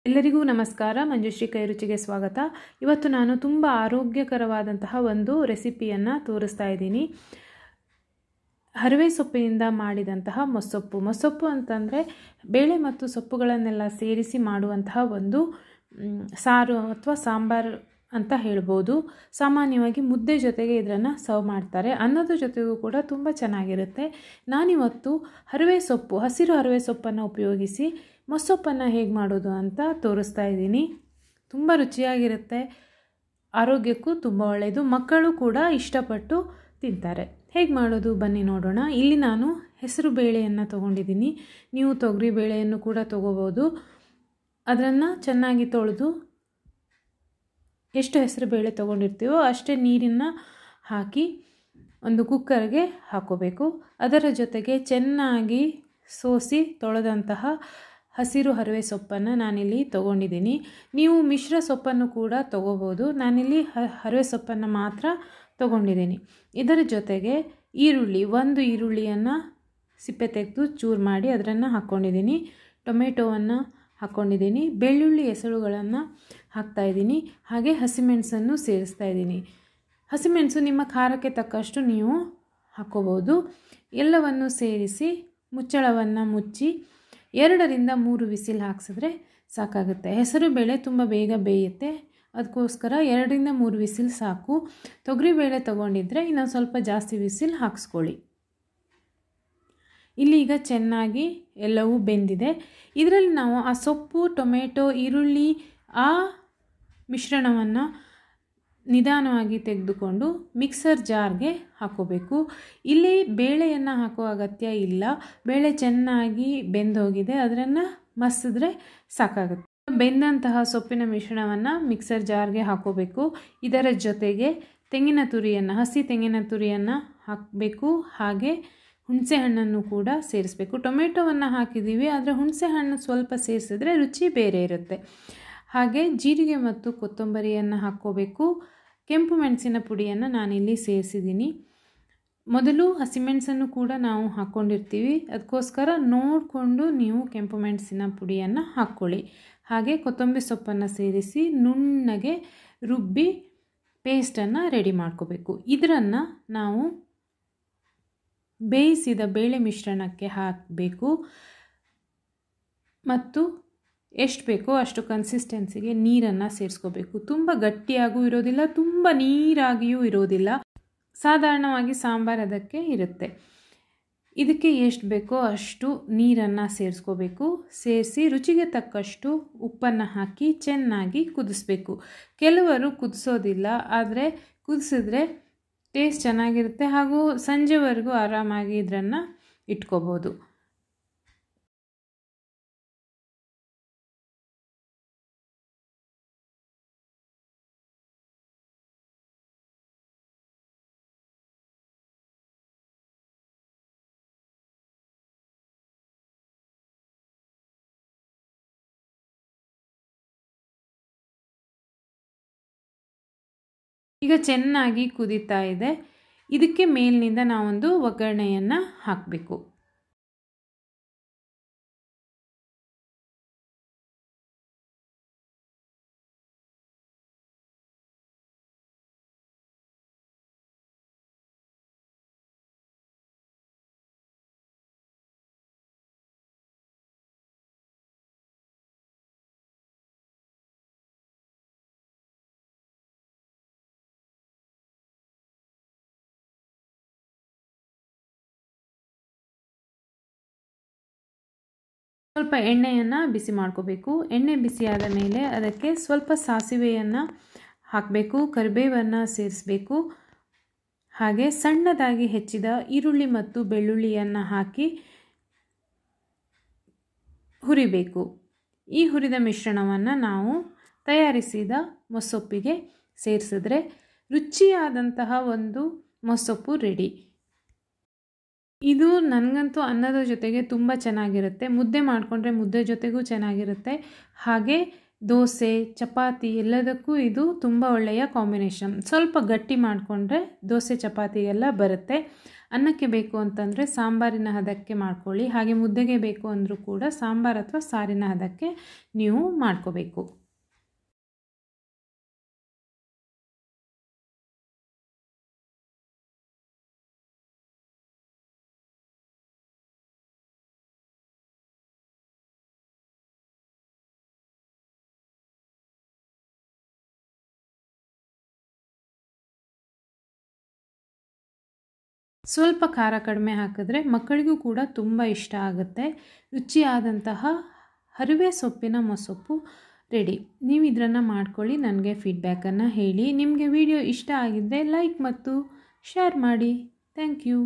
ಎಲ್ಲರಿಗೂ ನಮಸ್ಕಾರ. ಮಂಜುಶ್ರೀ ಕೈ ರುಚಿಗೆ ಸ್ವಾಗತ. ಇವತ್ತು ನಾನು ತುಂಬ ಆರೋಗ್ಯಕರವಾದಂತಹ ಒಂದು ರೆಸಿಪಿಯನ್ನು ತೋರಿಸ್ತಾ ಇದ್ದೀನಿ. ಹರವೆ ಸೊಪ್ಪಿನಿಂದ ಮಾಡಿದಂತಹ ಮೊಸೊಪ್ಪು ಅಂತಂದರೆ ಬೇಳೆ ಮತ್ತು ಸೊಪ್ಪುಗಳನ್ನೆಲ್ಲ ಸೇರಿಸಿ ಮಾಡುವಂತಹ ಒಂದು ಸಾರು ಅಥವಾ ಸಾಂಬಾರು ಅಂತ ಹೇಳ್ಬೋದು. ಸಾಮಾನ್ಯವಾಗಿ ಮುದ್ದೆ ಜೊತೆಗೆ ಇದನ್ನು ಸರ್ವ್ ಮಾಡ್ತಾರೆ. ಅನ್ನದ ಜೊತೆಗೂ ಕೂಡ ತುಂಬ ಚೆನ್ನಾಗಿರುತ್ತೆ. ನಾನಿವತ್ತು ಹಸಿರು ಹರವೆ ಸೊಪ್ಪನ್ನು ಉಪಯೋಗಿಸಿ ಮೊಸೊಪ್ಪನ್ನು ಹೇಗೆ ಮಾಡೋದು ಅಂತ ತೋರಿಸ್ತಾ ಇದ್ದೀನಿ. ತುಂಬ ರುಚಿಯಾಗಿರುತ್ತೆ, ಆರೋಗ್ಯಕ್ಕೂ ತುಂಬ ಒಳ್ಳೆಯದು, ಮಕ್ಕಳು ಕೂಡ ಇಷ್ಟಪಟ್ಟು ತಿಂತಾರೆ. ಹೇಗೆ ಮಾಡೋದು ಬನ್ನಿ ನೋಡೋಣ. ಇಲ್ಲಿ ನಾನು ಹೆಸರು ಬೇಳೆಯನ್ನು ತೊಗೊಂಡಿದ್ದೀನಿ. ನೀವು ತೊಗರಿ ಬೇಳೆಯನ್ನು ಕೂಡ ತೊಗೋಬೋದು. ಅದನ್ನು ಚೆನ್ನಾಗಿ ತೊಳೆದು ಎಷ್ಟು ಹೆಸರು ಬೇಳೆ ತೊಗೊಂಡಿರ್ತೀವೋ ಅಷ್ಟೇ ನೀರನ್ನು ಹಾಕಿ ಒಂದು ಕುಕ್ಕರ್ಗೆ ಹಾಕೋಬೇಕು. ಅದರ ಜೊತೆಗೆ ಚೆನ್ನಾಗಿ ಸೋಸಿ ತೊಳೆದಂತಹ ಹಸಿರು ಹರವೆ ಸೊಪ್ಪನ್ನು ನಾನಿಲ್ಲಿ ತೊಗೊಂಡಿದ್ದೀನಿ. ನೀವು ಮಿಶ್ರ ಸೊಪ್ಪನ್ನು ಕೂಡ ತೊಗೋಬೋದು. ನಾನಿಲ್ಲಿ ಹರವೆ ಸೊಪ್ಪನ್ನು ಮಾತ್ರ ತೊಗೊಂಡಿದ್ದೀನಿ. ಇದರ ಜೊತೆಗೆ ಒಂದು ಈರುಳ್ಳಿಯನ್ನು ಸಿಪ್ಪೆ ತೆಗೆದು ಚೂರು ಮಾಡಿ ಅದನ್ನು ಹಾಕ್ಕೊಂಡಿದ್ದೀನಿ. ಟೊಮೆಟೊವನ್ನು ಹಾಕ್ಕೊಂಡಿದ್ದೀನಿ. ಬೆಳ್ಳುಳ್ಳಿ ಎಸಳುಗಳನ್ನು ಹಾಕ್ತಾಯಿದ್ದೀನಿ. ಹಾಗೆ ಹಸಿಮೆಣಸನ್ನು ಸೇರಿಸ್ತಾ ಇದ್ದೀನಿ. ಹಸಿಮೆಣಸು ನಿಮ್ಮ ಖಾರಕ್ಕೆ ತಕ್ಕಷ್ಟು ನೀವು ಹಾಕ್ಕೋಬೋದು. ಎಲ್ಲವನ್ನು ಸೇರಿಸಿ ಮುಚ್ಚಳವನ್ನು ಮುಚ್ಚಿ 2-3 ವಿಸಿಲ್ ಹಾಕ್ಸಿದ್ರೆ ಸಾಕಾಗುತ್ತೆ. ಹೆಸರು ಬೇಳೆ ತುಂಬ ಬೇಗ ಬೇಯುತ್ತೆ, ಅದಕ್ಕೋಸ್ಕರ 2-3 ವಿಸಿಲ್ ಸಾಕು. ತೊಗರಿಬೇಳೆ ತೊಗೊಂಡಿದ್ರೆ ಇನ್ನೊಂದು ಸ್ವಲ್ಪ ಜಾಸ್ತಿ ವಿಸಿಲ್ ಹಾಕ್ಸ್ಕೊಳ್ಳಿ. ಇಲ್ಲಿ ಈಗ ಚೆನ್ನಾಗಿ ಎಲ್ಲವೂ ಬೆಂದಿದೆ. ಇದರಲ್ಲಿ ನಾವು ಆ ಸೊಪ್ಪು, ಟೊಮೆಟೊ, ಈರುಳ್ಳಿ ಆ ಮಿಶ್ರಣವನ್ನು ನಿಧಾನವಾಗಿ ತೆಗೆದುಕೊಂಡು ಮಿಕ್ಸರ್ ಜಾರ್ಗೆ ಹಾಕೋಬೇಕು. ಇಲ್ಲಿ ಬೇಳೆಯನ್ನು ಹಾಕೋ ಅಗತ್ಯ ಇಲ್ಲ. ಬೇಳೆ ಚೆನ್ನಾಗಿ ಬೆಂದೋಗಿದೆ, ಅದನ್ನು ಮಸಿದ್ರೆ ಸಾಕಾಗುತ್ತೆ. ಬೆಂದಂತಹ ಸೊಪ್ಪಿನ ಮಿಶ್ರಣವನ್ನು ಮಿಕ್ಸರ್ ಜಾರ್ಗೆ ಹಾಕೋಬೇಕು. ಇದರ ಜೊತೆಗೆ ಹಸಿ ತೆಂಗಿನ ತುರಿಯನ್ನು ಹಾಕಬೇಕು. ಹಾಗೆ ಹುಣಸೆ ಹಣ್ಣನ್ನು ಕೂಡ ಸೇರಿಸಬೇಕು. ಟೊಮೆಟೊವನ್ನು ಹಾಕಿದ್ದೀವಿ, ಆದರೆ ಹುಣಸೆ ಹಣ್ಣು ಸ್ವಲ್ಪ ಸೇರಿಸಿದ್ರೆ ರುಚಿ ಬೇರೆ ಇರುತ್ತೆ. ಹಾಗೆ ಜೀರಿಗೆ ಮತ್ತು ಕೊತ್ತಂಬರಿಯನ್ನು ಹಾಕ್ಕೋಬೇಕು. ಕೆಂಪು ಮೆಣಸಿನ ಪುಡಿಯನ್ನು ನಾನಿಲ್ಲಿ ಸೇರಿಸಿದ್ದೀನಿ. ಮೊದಲು ಹಸಿಮೆಣಸನ್ನು ಕೂಡ ನಾವು ಹಾಕ್ಕೊಂಡಿರ್ತೀವಿ, ಅದಕ್ಕೋಸ್ಕರ ನೋಡಿಕೊಂಡು ನೀವು ಕೆಂಪು ಮೆಣಸಿನ ಪುಡಿಯನ್ನು ಹಾಕ್ಕೊಳ್ಳಿ. ಹಾಗೆ ಕೊತ್ತಂಬರಿ ಸೊಪ್ಪನ್ನು ಸೇರಿಸಿ ನುಣ್ಣಗೆ ರುಬ್ಬಿ ಪೇಸ್ಟನ್ನು ರೆಡಿ ಮಾಡ್ಕೋಬೇಕು. ಇದನ್ನು ನಾವು ಬೇಯಿಸಿದ ಬೇಳೆ ಮಿಶ್ರಣಕ್ಕೆ ಹಾಕಬೇಕು ಮತ್ತು ಎಷ್ಟು ಬೇಕೋ ಅಷ್ಟು ಕನ್ಸಿಸ್ಟೆನ್ಸಿಗೆ ನೀರನ್ನು ಸೇರಿಸ್ಕೋಬೇಕು. ತುಂಬ ಗಟ್ಟಿಯಾಗೂ ಇರೋದಿಲ್ಲ, ತುಂಬ ನೀರಾಗಿಯೂ ಇರೋದಿಲ್ಲ. ಸಾಧಾರಣವಾಗಿ ಸಾಂಬಾರು ಅದಕ್ಕೆ ಇರುತ್ತೆ. ಇದಕ್ಕೆ ಎಷ್ಟು ಬೇಕೋ ಅಷ್ಟು ನೀರನ್ನು ಸೇರಿಸ್ಕೋಬೇಕು. ಸೇರಿಸಿ ರುಚಿಗೆ ತಕ್ಕಷ್ಟು ಉಪ್ಪನ್ನು ಹಾಕಿ ಚೆನ್ನಾಗಿ ಕುದಿಸ್ಬೇಕು. ಕೆಲವರು ಕುದಿಸೋದಿಲ್ಲ, ಆದರೆ ಕುದಿಸಿದ್ರೆ ಟೇಸ್ಟ್ ಚೆನ್ನಾಗಿರುತ್ತೆ. ಹಾಗೂ ಸಂಜೆವರೆಗೂ ಆರಾಮಾಗಿ ಇದನ್ನು ಇಟ್ಕೋಬೋದು. ಈಗ ಚೆನ್ನಾಗಿ ಕುದೀತಾ ಇದೆ. ಇದಕ್ಕೆ ಮೇಲಿನಿಂದ ನಾವೊಂದು ಒಗ್ಗರಣೆಯನ್ನು ಹಾಕಬೇಕು. ಸ್ವಲ್ಪ ಎಣ್ಣೆಯನ್ನು ಬಿಸಿ ಮಾಡ್ಕೋಬೇಕು. ಎಣ್ಣೆ ಬಿಸಿಯಾದ ಮೇಲೆ ಅದಕ್ಕೆ ಸ್ವಲ್ಪ ಸಾಸಿವೆಯನ್ನು ಹಾಕಬೇಕು, ಕರಿಬೇವನ್ನು ಸೇರಿಸಬೇಕು. ಹಾಗೆ ಸಣ್ಣದಾಗಿ ಹೆಚ್ಚಿದ ಈರುಳ್ಳಿ ಮತ್ತು ಬೆಳ್ಳುಳ್ಳಿಯನ್ನು ಹಾಕಿ ಹುರಿಬೇಕು. ಈ ಹುರಿದ ಮಿಶ್ರಣವನ್ನು ನಾವು ತಯಾರಿಸಿದ ಮೊಸೊಪ್ಪಿಗೆ ಸೇರಿಸಿದ್ರೆ ರುಚಿಯಾದಂತಹ ಒಂದು ಮೊಸೊಪ್ಪು ರೆಡಿ. ಇದು ನನಗಂತೂ ಅನ್ನದ ಜೊತೆಗೆ ತುಂಬ ಚೆನ್ನಾಗಿರುತ್ತೆ. ಮುದ್ದೆ ಮಾಡಿಕೊಂಡ್ರೆ ಮುದ್ದೆ ಜೊತೆಗೂ ಚೆನ್ನಾಗಿರುತ್ತೆ. ಹಾಗೆ ದೋಸೆ, ಚಪಾತಿ ಎಲ್ಲದಕ್ಕೂ ಇದು ತುಂಬ ಒಳ್ಳೆಯ ಕಾಂಬಿನೇಷನ್. ಸ್ವಲ್ಪ ಗಟ್ಟಿ ಮಾಡಿಕೊಂಡ್ರೆ ದೋಸೆ ಚಪಾತಿಗೆಲ್ಲ ಬರುತ್ತೆ. ಅನ್ನಕ್ಕೆ ಬೇಕು ಅಂತಂದರೆ ಸಾಂಬಾರಿನ ಹದಕ್ಕೆ ಮಾಡ್ಕೊಳ್ಳಿ. ಹಾಗೆ ಮುದ್ದೆಗೆ ಬೇಕು ಅಂದರೂ ಕೂಡ ಸಾಂಬಾರು ಅಥವಾ ಸಾರಿನ ಹದಕ್ಕೆ ನೀವು ಮಾಡ್ಕೋಬೇಕು. ಸ್ವಲ್ಪ ಖಾರ ಕಡಿಮೆ ಹಾಕಿದ್ರೆ ಮಕ್ಕಳಿಗೂ ಕೂಡ ತುಂಬ ಇಷ್ಟ ಆಗುತ್ತೆ. ರುಚಿಯಾದಂತಹ ಹರಿವೆ ಸೊಪ್ಪಿನ ಮೊಸಪ್ಪು ರೆಡಿ. ನೀವು ಇದನ್ನು ಮಾಡ್ಕೊಳ್ಳಿ, ನನಗೆ ಫೀಡ್ಬ್ಯಾಕನ್ನು ಹೇಳಿ. ನಿಮಗೆ ವಿಡಿಯೋ ಇಷ್ಟ ಆಗಿದ್ದರೆ ಲೈಕ್ ಮತ್ತು ಶೇರ್ ಮಾಡಿ. Thank you.